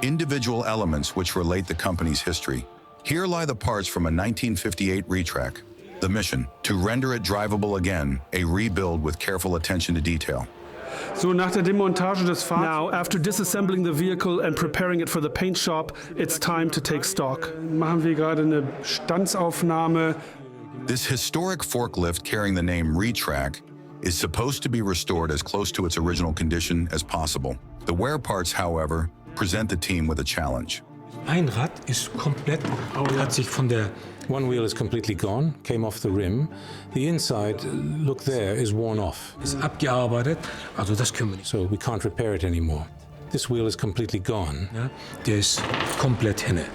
individual elements which relate the company's history. Here lie the parts from a 1958 retrack. The mission, to render it drivable again, a rebuild with careful attention to detail. So, nach der Demontage des Fahrzeugs. Now, after disassembling the vehicle and preparing it for the paint shop, it's time to take stock. Machen wir gerade eine Bestandsaufnahme. This historic forklift carrying the name retrack is supposed to be restored as close to its original condition as possible. The wear parts, however, present the team with a challenge. Ein Rad ist komplett, hat sich von der... One wheel is completely gone, came off the rim. The inside, look there, is worn off. Ist abgearbeitet, also das können wir nicht. So we can't repair it anymore. This wheel is completely gone. Ja, der ist komplett hinne.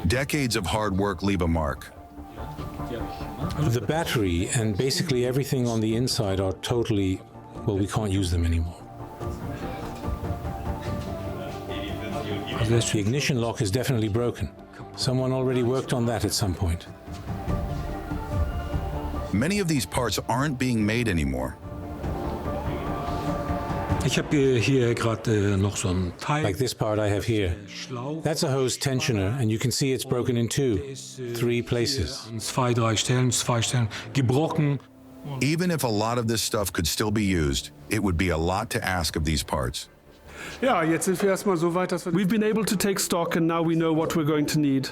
Decades of hard work leave a mark. The battery and basically everything on the inside are totally, well, we can't use them anymore. The ignition lock is definitely broken. Someone already worked on that at some point. Many of these parts aren't being made anymore. Ich habe hier gerade noch so ein Teil. Like this part I have here. That's a hose tensioner, and you can see it's broken in two, 3 places. Zwei Stellen gebrochen. Even if a lot of this stuff could still be used, it would be a lot to ask of these parts. Ja, jetzt sind wir erstmal so weit, dass wir... We've been able to take stock and now we know what we're going to need.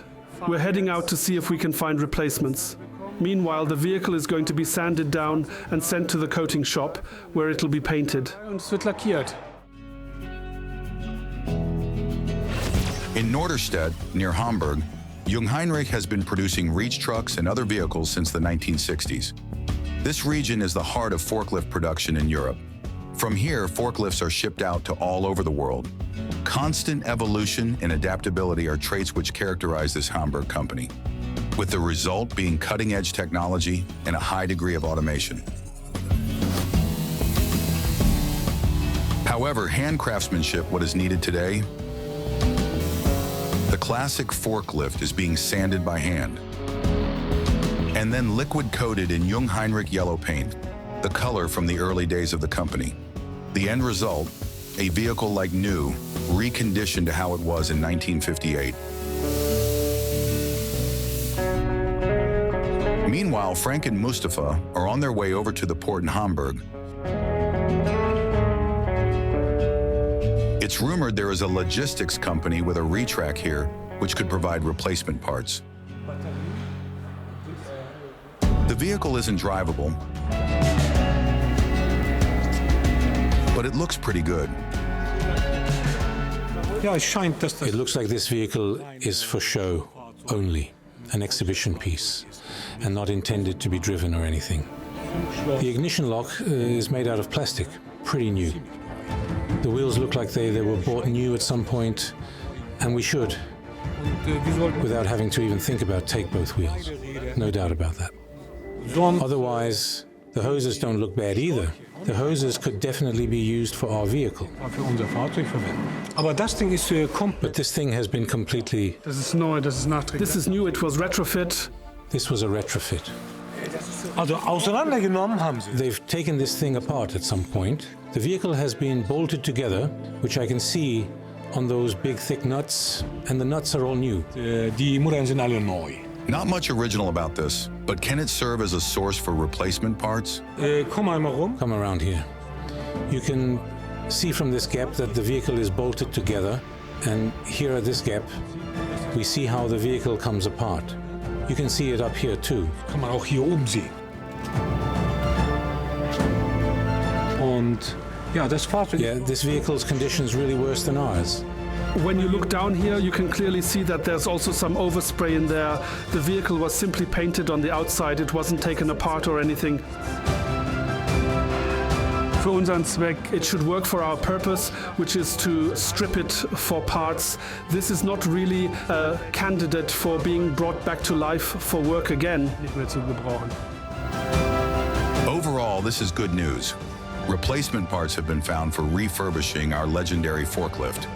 We're heading out to see if we can find replacements. Meanwhile, the vehicle is going to be sanded down and sent to the coating shop, where it'll be painted. Und es wird lackiert. In Norderstedt, near Hamburg, Jungheinrich has been producing reach trucks and other vehicles since the 1960s. This region is the heart of forklift production in Europe. From here, forklifts are shipped out to all over the world. Constant evolution and adaptability are traits which characterize this Hamburg company, with the result being cutting-edge technology and a high degree of automation. However, hand craftsmanship, what is needed today? The classic forklift is being sanded by hand and then liquid coated in Jungheinrich yellow paint, the color from the early days of the company. The end result, a vehicle like new, reconditioned to how it was in 1958. Meanwhile, Frank and Mustafa are on their way over to the port in Hamburg. It's rumored there is a logistics company with a retrack here which could provide replacement parts. The vehicle isn't drivable, but it looks pretty good. It looks like this vehicle is for show only, an exhibition piece, and not intended to be driven or anything. The ignition lock is made out of plastic, pretty new. The wheels look like they were bought new at some point, and we should, without having to even think about take both wheels. No doubt about that. Otherwise, the hoses don't look bad either. The hoses could definitely be used for our vehicle. But this thing has been completely... Das ist neu, das ist nachträglich. This is new, it was retrofit. This was a retrofit. Also auseinandergenommen haben sie. They've taken this thing apart at some point. The vehicle has been bolted together, which I can see on those big thick nuts, and the nuts are all new. Die Muttern sind alle neu. Not much original about this, but can it serve as a source for replacement parts? Komm einmal rum. Come around here. You can see from this gap that the vehicle is bolted together, and here at this gap, we see how the vehicle comes apart. You can see it up here too. Kann man auch hier oben sehen. Und ja, das Fahrzeug... Yeah, this vehicle's condition is really worse than ours. When you look down here, you can clearly see that there's also some overspray in there. The vehicle was simply painted on the outside. It wasn't taken apart or anything. Für unseren Zweck, it should work for our purpose, which is to strip it for parts. This is not really a candidate for being brought back to life for work again. Nicht mehr zu gebrauchen. Overall, this is good news. Replacement parts have been found for refurbishing our legendary forklift.